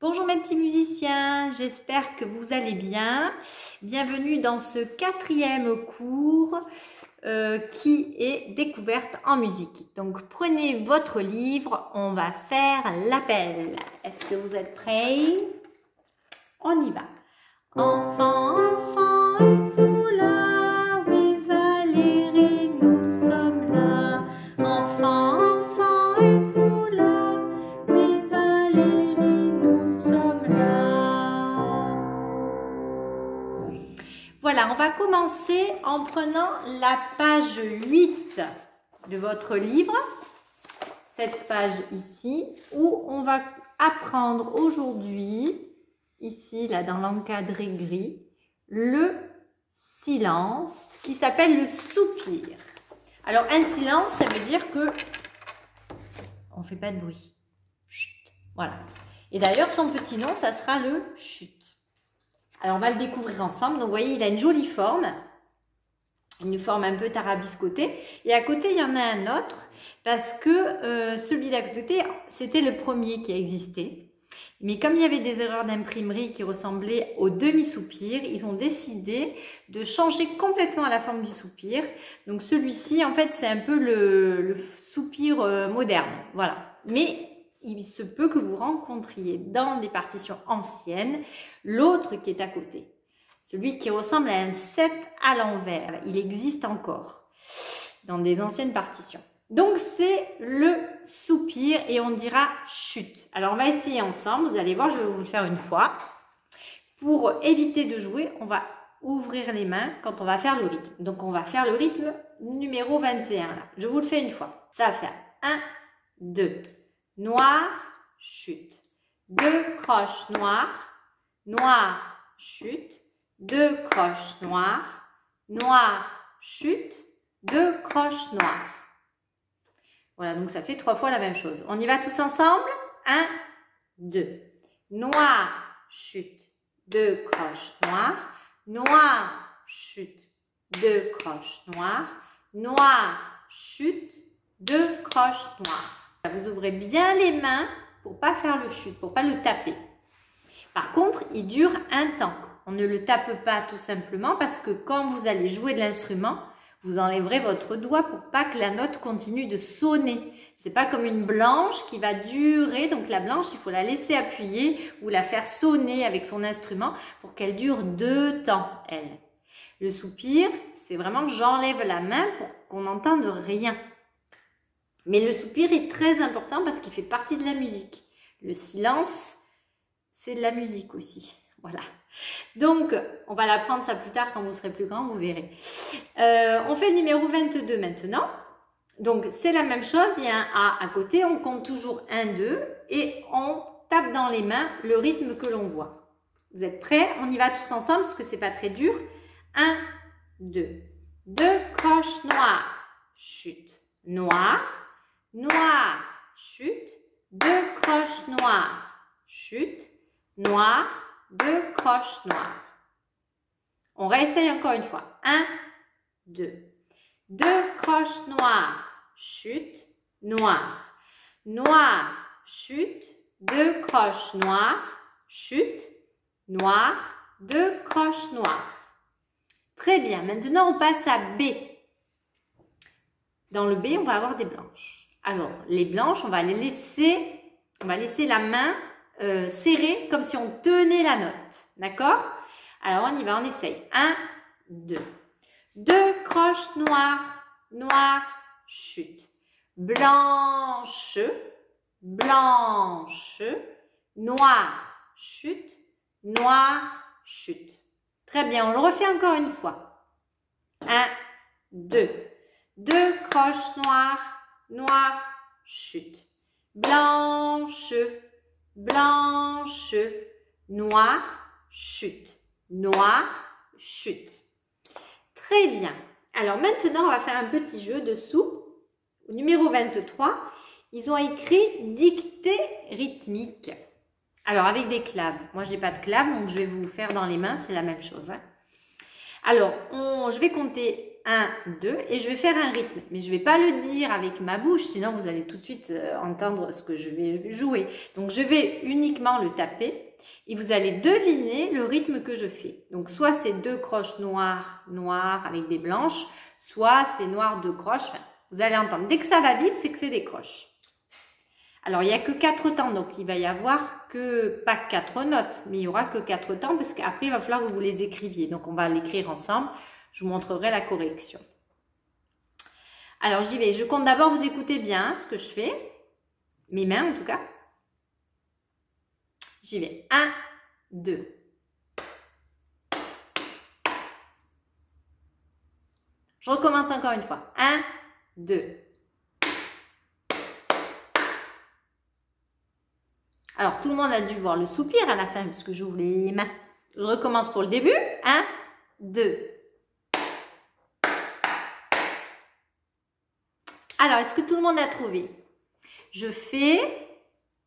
Bonjour mes petits musiciens, j'espère que vous allez bien. Bienvenue dans ce 4e cours qui est découverte en musique. Donc prenez votre livre, on va faire l'appel. Est-ce que vous êtes prêts? On y va. Enfant, enfant, êtes-vous là? Oui Valérie, nous sommes là. Enfant, enfant, êtes-vous là? Oui Valérie, nous sommes là. Voilà, on va commencer en prenant la page 8 de votre livre. Cette page ici, où on va apprendre aujourd'hui, ici, là, dans l'encadré gris, le silence qui s'appelle le soupir. Alors, un silence, ça veut dire que on ne fait pas de bruit. Chut. Voilà. Et d'ailleurs, son petit nom, ça sera le chut. Alors, on va le découvrir ensemble. Donc, vous voyez, il a une jolie forme. Une forme un peu tarabiscotée. Et à côté, il y en a un autre. Parce que celui d'à côté, c'était le premier qui a existé. Mais comme il y avait des erreurs d'imprimerie qui ressemblaient au demi-soupir, ils ont décidé de changer complètement la forme du soupir. Donc celui-ci, en fait, c'est un peu le soupir moderne. Voilà. Mais il se peut que vous rencontriez dans des partitions anciennes l'autre qui est à côté. Celui qui ressemble à un 7 à l'envers. Il existe encore dans des anciennes partitions. Donc, c'est le soupir et on dira chut. Alors, on va essayer ensemble. Vous allez voir, je vais vous le faire une fois. Pour éviter de jouer, on va ouvrir les mains quand on va faire le rythme. Donc, on va faire le rythme numéro 21. Là. Je vous le fais une fois. Ça va faire 1, 2. Noir, chut. 2 croches noires. Noir, chut. 2 croches noires. Noir, chut. 2 croches noires. Voilà, donc ça fait 3 fois la même chose. On y va tous ensemble? 1, 2. Noir, chute, 2 croches noires. Noir, chute, 2 croches noires. Noir, chute, 2 croches noires. Vous ouvrez bien les mains pour ne pas faire le chute, pour ne pas le taper. Par contre, il dure un temps. On ne le tape pas tout simplement parce que quand vous allez jouer de l'instrument, vous enlèverez votre doigt pour pas que la note continue de sonner. C'est pas comme une blanche qui va durer. Donc la blanche, il faut la laisser appuyer ou la faire sonner avec son instrument pour qu'elle dure 2 temps, elle. Le soupir, c'est vraiment que j'enlève la main pour qu'on n'entende rien. Mais le soupir est très important parce qu'il fait partie de la musique. Le silence, c'est de la musique aussi. Voilà. Donc, on va l'apprendre ça plus tard quand vous serez plus grand, vous verrez. On fait le numéro 22 maintenant. Donc, c'est la même chose. Il y a un A à côté. On compte toujours 1, 2 et on tape dans les mains le rythme que l'on voit. Vous êtes prêts? On y va tous ensemble parce que c'est pas très dur. 1, 2. 2 croches noires. Chute. Noir. Noir. Chute. 2 croches noires. Chute. Noir. 2 croches noires. On réessaye encore une fois. 1, 2. 2 croches noires. Chute. Noir. Noir. Chute. 2 croches noires. Chute. Noir. 2 croches noires. Très bien. Maintenant, on passe à B. Dans le B, on va avoir des blanches. Alors, les blanches, on va laisser la main serré comme si on tenait la note. D'accord? Alors, on y va, on essaye. 1, 2. 2 croches noires. Noir, chute. Blanche, blanche. Noir, chute. Noir, chute. Très bien, on le refait encore une fois. 1, 2. 2 croches noires. Noir, chute. Blanche, blanche, noir, chute, noir, chute. Très bien. Alors maintenant, on va faire un petit jeu dessous. Au numéro 23, ils ont écrit dictée rythmique. Alors avec des claves. Moi, je n'ai pas de claves, donc je vais vous faire dans les mains, c'est la même chose. Hein. Alors, je vais compter 1, 2 et je vais faire un rythme. Mais je ne vais pas le dire avec ma bouche, sinon vous allez tout de suite entendre ce que je vais jouer. Donc je vais uniquement le taper et vous allez deviner le rythme que je fais. Donc soit c'est 2 croches noires, noires avec des blanches, soit c'est noir 2 croches. Enfin, vous allez entendre. Dès que ça va vite, c'est que c'est des croches. Alors, il n'y a que 4 temps, donc il va y avoir que, pas 4 notes, mais il n'y aura que 4 temps, parce qu'après, il va falloir que vous les écriviez. Donc, on va l'écrire ensemble. Je vous montrerai la correction. Alors, j'y vais. Je compte d'abord, vous écoutez bien ce que je fais. Mes mains, en tout cas. J'y vais. 1, 2. Je recommence encore une fois. 1, 2. Alors, tout le monde a dû voir le soupir à la fin, puisque j'ouvre les mains. Je recommence pour le début. 1, 2. Alors, est-ce que tout le monde a trouvé? Je fais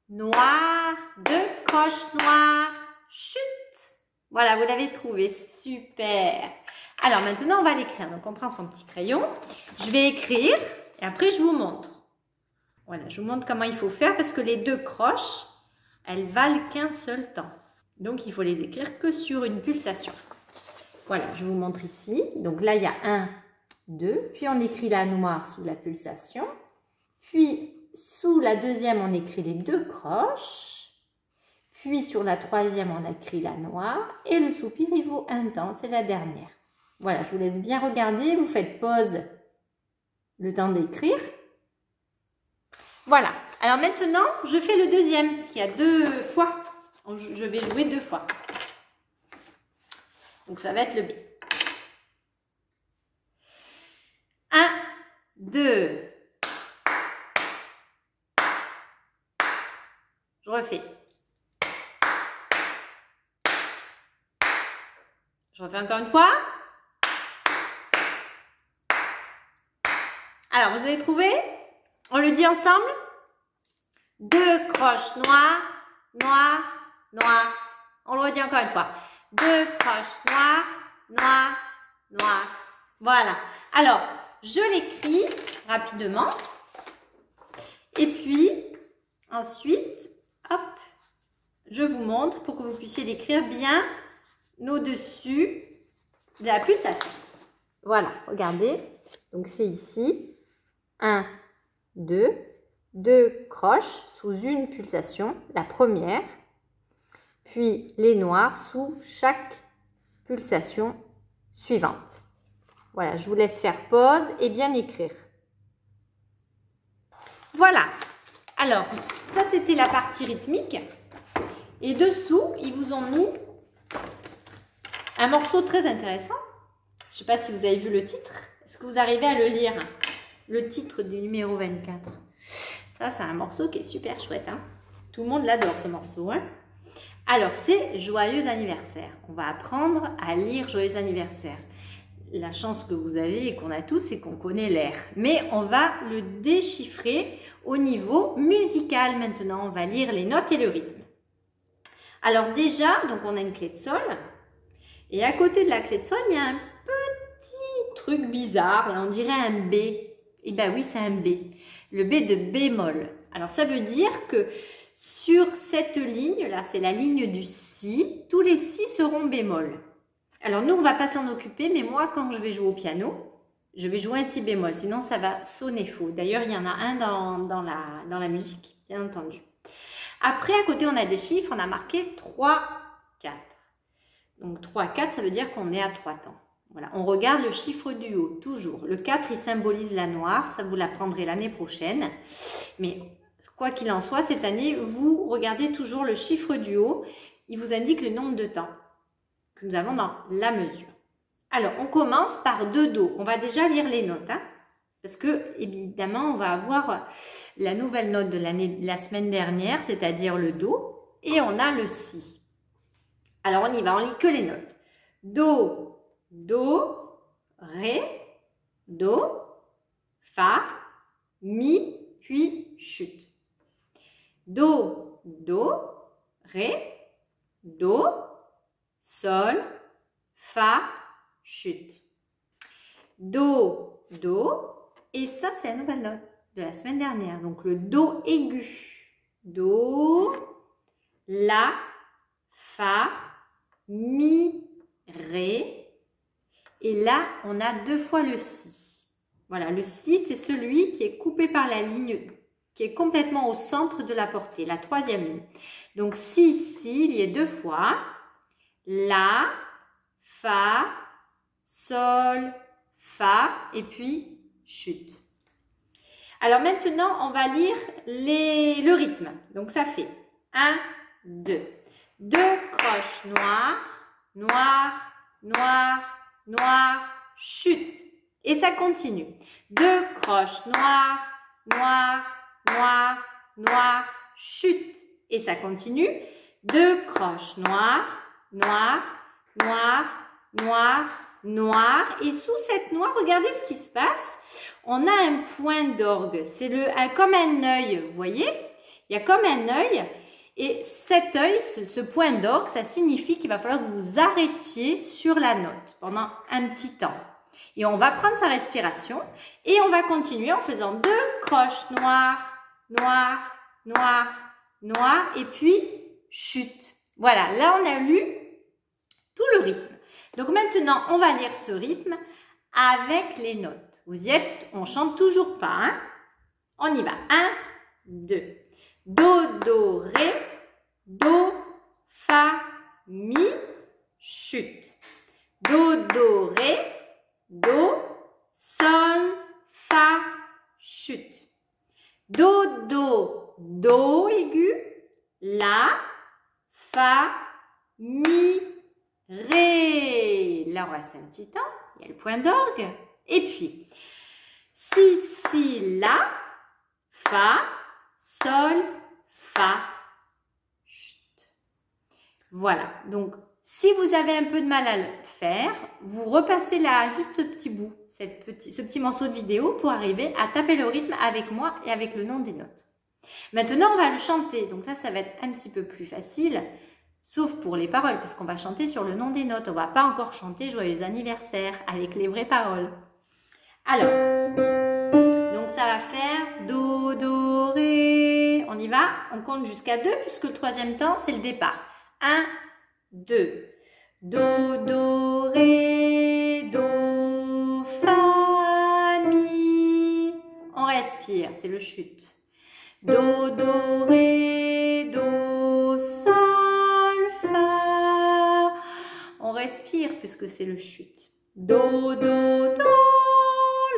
noir, 2 croches noires, chute. Voilà, vous l'avez trouvé. Super. Alors, maintenant, on va l'écrire. Donc, on prend son petit crayon. Je vais écrire et après, je vous montre. Voilà, je vous montre comment il faut faire parce que les 2 croches, elles valent qu'un seul temps. Donc, il faut les écrire que sur une pulsation. Voilà, je vous montre ici. Donc là, il y a 1, 2. Puis, on écrit la noire sous la pulsation. Puis, sous la deuxième, on écrit les 2 croches. Puis, sur la troisième, on écrit la noire. Et le soupir, il vaut un temps. C'est la dernière. Voilà, je vous laisse bien regarder. Vous faites pause le temps d'écrire. Voilà. Alors maintenant, je fais le deuxième, parce qu'il y a 2 fois. Je vais jouer 2 fois. Donc, ça va être le B. 1, 2. Je refais. Je refais encore une fois. Alors, vous avez trouvé? On le dit ensemble? 2 croches noires, noires, noires. On le redit encore une fois. 2 croches noires, noires, noires. Voilà. Alors, je l'écris rapidement. Et puis, ensuite, hop, je vous montre pour que vous puissiez l'écrire bien au-dessus de la pulsation. Voilà, regardez. Donc, c'est ici. 1, 2, 2 croches sous une pulsation, la première, puis les noirs sous chaque pulsation suivante. Voilà, je vous laisse faire pause et bien écrire. Voilà, alors ça c'était la partie rythmique et dessous ils vous ont mis un morceau très intéressant. Je ne sais pas si vous avez vu le titre, est-ce que vous arrivez à le lire? Le titre du numéro 24. Ça, c'est un morceau qui est super chouette. Hein? Tout le monde l'adore, ce morceau. Hein? Alors, c'est Joyeux anniversaire. On va apprendre à lire Joyeux anniversaire. La chance que vous avez et qu'on a tous, c'est qu'on connaît l'air. Mais on va le déchiffrer au niveau musical maintenant. On va lire les notes et le rythme. Alors déjà, donc on a une clé de sol. Et à côté de la clé de sol, il y a un petit truc bizarre. Là, on dirait un B. Eh bien oui, c'est un B. Le B de bémol. Alors ça veut dire que sur cette ligne, là c'est la ligne du Si, tous les Si seront bémol. Alors nous on ne va pas s'en occuper, mais moi quand je vais jouer au piano, je vais jouer un Si bémol, sinon ça va sonner faux. D'ailleurs il y en a un dans la musique, bien entendu. Après à côté on a des chiffres, on a marqué 3, 4. Donc 3, 4 ça veut dire qu'on est à 3 temps. Voilà, on regarde le chiffre du haut, toujours. Le 4, il symbolise la noire, ça vous l'apprendrez l'année prochaine. Mais quoi qu'il en soit, cette année, vous regardez toujours le chiffre du haut. Il vous indique le nombre de temps que nous avons dans la mesure. Alors, on commence par 2 Do. On va déjà lire les notes, hein, parce que, évidemment, on va avoir la nouvelle note de la semaine dernière, c'est-à-dire le Do, et on a le Si. Alors, on y va, on lit que les notes. Do, Do, Ré, Do, Fa, Mi, puis chute. Do, Do, Ré, Do, Sol, Fa, chute. Do, Do. Et ça, c'est la nouvelle note de la semaine dernière. Donc, le Do aigu. Do, La, Fa, Mi, Ré. Et là, on a 2 fois le Si. Voilà, le Si, c'est celui qui est coupé par la ligne, qui est complètement au centre de la portée, la 3e ligne. Donc, Si, Si, il y a 2 fois. La, Fa, Sol, Fa, et puis chute. Alors maintenant, on va lire le rythme. Donc ça fait 1, 2. 2 croches noires, noires, noires, noires, chute. Et ça continue. 2 croches noires, noires, noires, noires, chute. Et ça continue. 2 croches noires, noires, noires, noires, noires. Et sous cette noire, regardez ce qui se passe. On a un point d'orgue. C'est comme un œil, vous voyez? Il y a comme un œil. Et cet œil, ce point d'orgue, ça signifie qu'il va falloir que vous arrêtiez sur la note pendant un petit temps. Et on va prendre sa respiration et on va continuer en faisant 2 croches noires, noires, noires, noires et puis chute. Voilà, là on a lu tout le rythme. Donc maintenant, on va lire ce rythme avec les notes. Vous y êtes, on chante toujours pas, hein? On y va. 1, 2. Do, Do, Ré, Do, Fa, Mi, chute. Do, Do, Ré, Do, Sol, Fa, chute. Do, Do, Do aigu, La, Fa, Mi, Ré. Là, on reste un petit temps. Il y a le point d'orgue. Et puis, Si, Si, La, Fa, Sol, Fa, chute. Voilà. Donc, si vous avez un peu de mal à le faire, vous repassez là juste ce petit bout, ce petit morceau de vidéo pour arriver à taper le rythme avec moi et avec le nom des notes. Maintenant, on va le chanter. Donc là, ça va être un petit peu plus facile, sauf pour les paroles, parce qu'on va chanter sur le nom des notes. On ne va pas encore chanter Joyeux anniversaire avec les vraies paroles. Alors, donc ça va faire Do, Do, Ré. On y va, on compte jusqu'à 2 puisque le 3e temps, c'est le départ. 1, 2. Do, Do, Ré, Do, Fa, Mi. On respire, c'est le chute. Do, Do, Ré, Do, Sol, Fa. On respire puisque c'est le chute. Do, Do, Do,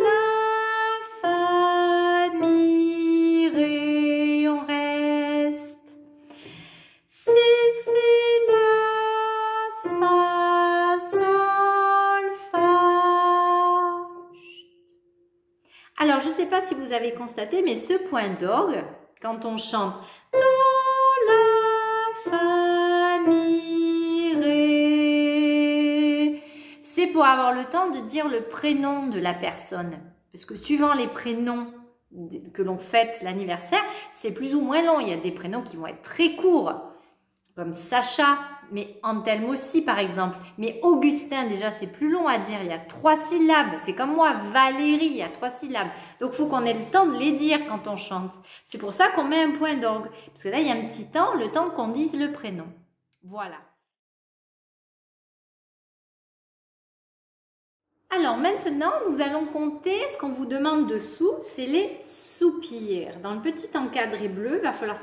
La, Fa, Mi, Ré. On reste. Si, Si, La, Fa, Sol, Fa. Chut. Alors, je ne sais pas si vous avez constaté, mais ce point d'orgue, quand on chante Do, La, Fa, Mi, Ré, c'est pour avoir le temps de dire le prénom de la personne. Parce que suivant les prénoms que l'on fête l'anniversaire, c'est plus ou moins long. Il y a des prénoms qui vont être très courts, comme Sacha, mais Antelme aussi par exemple. Mais Augustin, déjà, c'est plus long à dire. Il y a 3 syllabes. C'est comme moi, Valérie, il y a 3 syllabes. Donc, il faut qu'on ait le temps de les dire quand on chante. C'est pour ça qu'on met un point d'orgue. Parce que là, il y a un petit temps, le temps qu'on dise le prénom. Voilà. Alors maintenant, nous allons compter ce qu'on vous demande dessous, c'est les soupirs. Dans le petit encadré bleu, il va falloir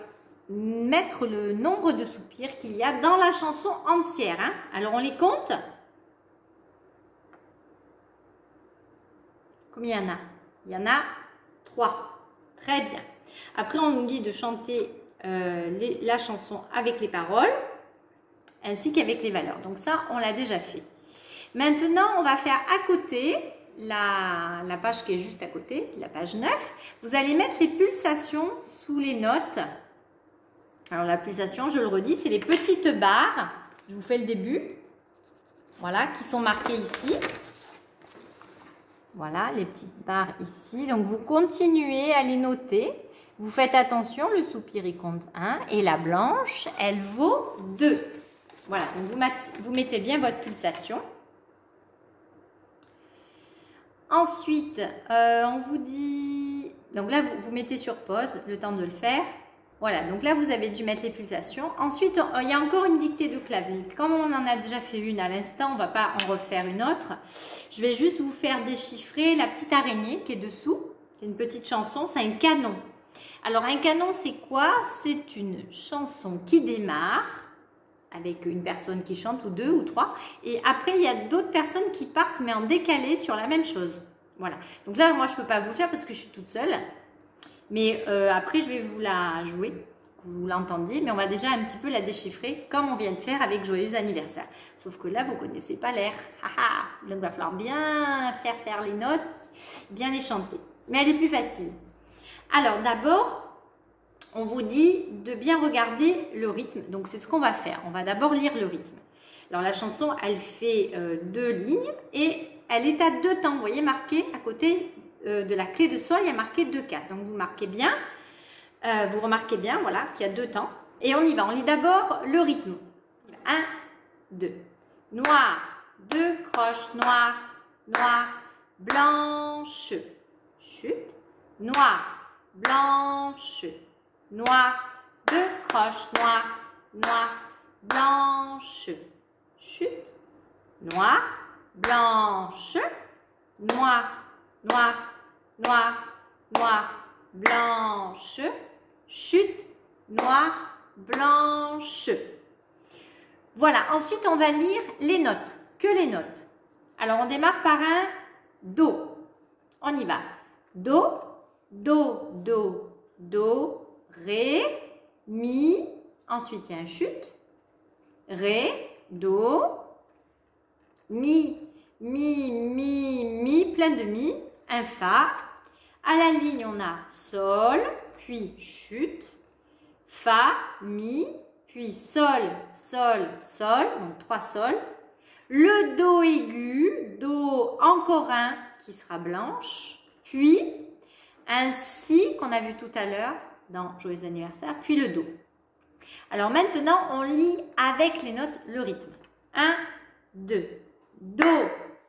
mettre le nombre de soupirs qu'il y a dans la chanson entière. Hein. Alors on les compte. Combien il y en a? Il y en a 3. Très bien. Après, on nous dit de chanter la chanson avec les paroles ainsi qu'avec les valeurs. Donc ça, on l'a déjà fait. Maintenant, on va faire à côté, la page qui est juste à côté, la page 9. Vous allez mettre les pulsations sous les notes. Alors, la pulsation, je le redis, c'est les petites barres. Je vous fais le début. Voilà, qui sont marquées ici. Voilà, les petites barres ici. Donc, vous continuez à les noter. Vous faites attention, le soupir, il compte 1. Et la blanche, elle vaut 2. Voilà, donc vous mettez bien votre pulsation. Ensuite, on vous dit... Donc là, vous mettez sur pause, le temps de le faire. Voilà, donc là, vous avez dû mettre les pulsations. Ensuite, il y a encore une dictée de clavier. Comme on en a déjà fait une à l'instant, on ne va pas en refaire une autre. Je vais juste vous faire déchiffrer la petite araignée qui est dessous. C'est une petite chanson, c'est un canon. Alors, un canon, c'est quoi? C'est une chanson qui démarre avec une personne qui chante, ou deux, ou trois. Et après, il y a d'autres personnes qui partent, mais en décalé sur la même chose. Voilà. Donc là, moi, je ne peux pas vous le faire parce que je suis toute seule. Mais après, je vais vous la jouer, que vous l'entendiez. Mais on va déjà un petit peu la déchiffrer, comme on vient de faire avec Joyeux anniversaire. Sauf que là, vous ne connaissez pas l'air. Donc, il va falloir bien faire les notes, bien les chanter. Mais elle est plus facile. Alors, d'abord, on vous dit de bien regarder le rythme. Donc, c'est ce qu'on va faire. On va d'abord lire le rythme. Alors, la chanson, elle fait 2 lignes et elle est à 2 temps. Vous voyez, marqué à côté de la clé de sol, il y a marqué 2/4. Donc, vous marquez bien, vous remarquez bien, voilà, qu'il y a 2 temps. Et on y va. On lit d'abord le rythme. 1, 2. Noir, 2 croches, noir, noir, blanche, chute, noir, blanche, noir, 2 croches, noir, noir, blanche, chute, noir, blanche, noir, noir, noir, noir, blanche, chute, noir, blanche. Voilà, ensuite on va lire les notes, que les notes. Alors on démarre par un Do. On y va. Do, Do, Do, Do, Ré, Mi. Ensuite il y a un chute. Ré, Do, Mi, Mi, Mi, Mi, plein de Mi. Un Fa. À la ligne, on a Sol, puis chute, Fa, Mi, puis Sol, Sol, Sol, donc 3 Sols. Le Do aigu, Do encore un qui sera blanche, puis un Si qu'on a vu tout à l'heure dans Joyeux anniversaire, puis le Do. Alors maintenant, on lit avec les notes le rythme. 1, 2, Do,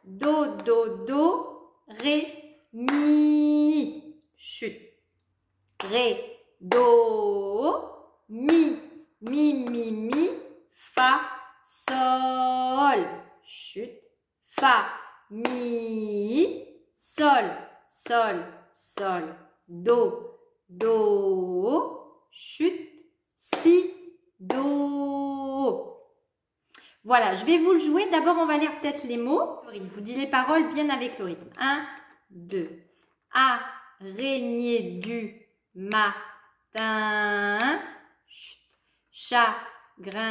Do, Do, Do, Ré, Mi, chute, Ré, Do, Mi, Mi, Mi, Mi, Fa, Sol, chute, Fa, Mi, Sol, Sol, Sol, Do, Do, chute, Si, Do. Voilà, je vais vous le jouer. D'abord, on va lire peut-être les mots. Je vous dis les paroles bien avec le rythme. 1, 2. Araignée du matin. Chagrin.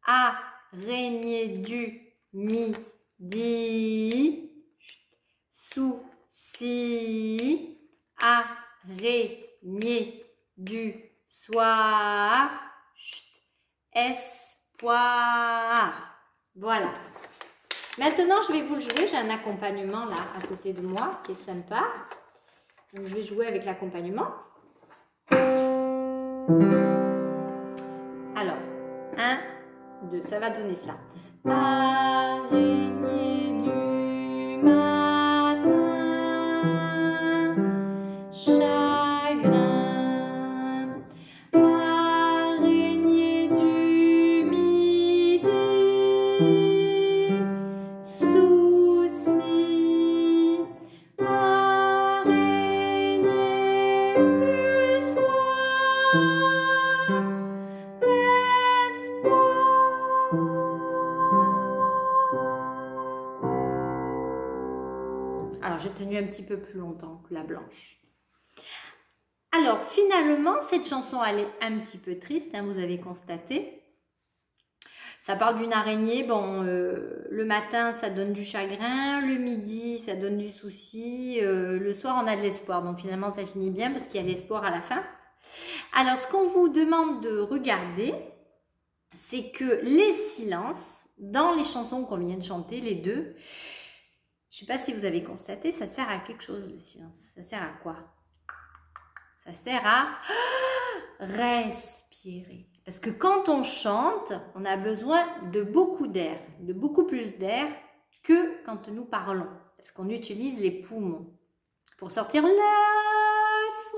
Araignée du midi. Souci. Araignée du soir. Espoir. Voilà. Maintenant, je vais vous le jouer. J'ai un accompagnement là à côté de moi qui est sympa. Donc, je vais jouer avec l'accompagnement. Alors, 1, 2, ça va donner ça. Araignée du matin, chagrin. Araignée du midi, souci. Araignée du soir, espoir. Alors, j'ai tenu un petit peu plus longtemps que la blanche. Alors, finalement, cette chanson, elle est un petit peu triste, hein, vous avez constaté. Ça parle d'une araignée. Bon, le matin, ça donne du chagrin. Le midi, ça donne du souci. Le soir, on a de l'espoir. Donc, finalement, ça finit bien parce qu'il y a l'espoir à la fin. Alors, ce qu'on vous demande de regarder, c'est que les silences, dans les chansons qu'on vient de chanter, les deux, je ne sais pas si vous avez constaté, ça sert à quelque chose, le silence. Ça sert à quoi? Ça sert à respirer. Parce que quand on chante, on a besoin de beaucoup d'air, de beaucoup plus d'air que quand nous parlons. parce qu'on utilise les poumons pour sortir le son.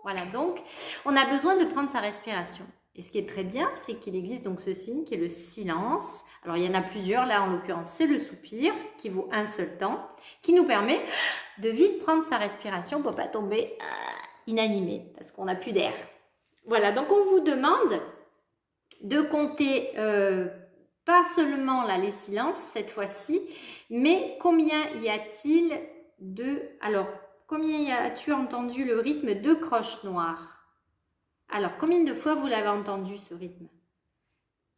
Voilà, donc on a besoin de prendre sa respiration. Et ce qui est très bien, c'est qu'il existe donc ce signe qui est le silence. Alors il y en a plusieurs, là en l'occurrence c'est le soupir qui vaut un seul temps, qui nous permet de vite prendre sa respiration pour ne pas tomber inanimé parce qu'on n'a plus d'air. Voilà, donc on vous demande de compter pas seulement là les silences cette fois-ci, mais combien y a-t-il de... Alors, combien as-tu entendu le rythme de croche noire? Alors, combien de fois vous l'avez entendu ce rythme?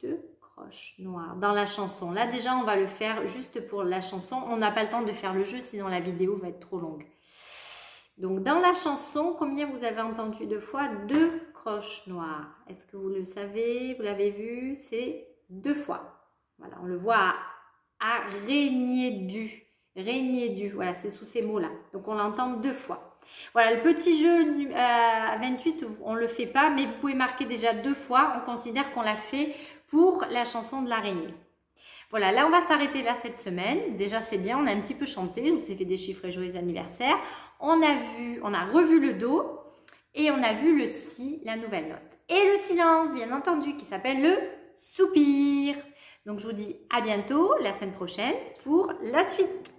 2 croches noires dans la chanson. Là déjà, on va le faire juste pour la chanson. On n'a pas le temps de faire le jeu, sinon la vidéo va être trop longue. Donc, dans la chanson, combien vous avez entendu de fois 2 croches noires? Est-ce que vous le savez? Vous l'avez vu? C'est 2 fois. Voilà, on le voit à régner du. Régner du. Voilà, c'est sous ces mots-là. Donc, on l'entend 2 fois. Voilà, le petit jeu à 28, on ne le fait pas, mais vous pouvez marquer déjà 2 fois. On considère qu'on l'a fait pour la chanson de l'araignée. Voilà, là, on va s'arrêter là cette semaine. Déjà, c'est bien, on a un petit peu chanté. Je vous ai fait des chiffres et joyeux anniversaire. On a revu le do et on a vu le si, la nouvelle note. Et le silence, bien entendu, qui s'appelle le soupir. Donc, je vous dis à bientôt la semaine prochaine pour la suite.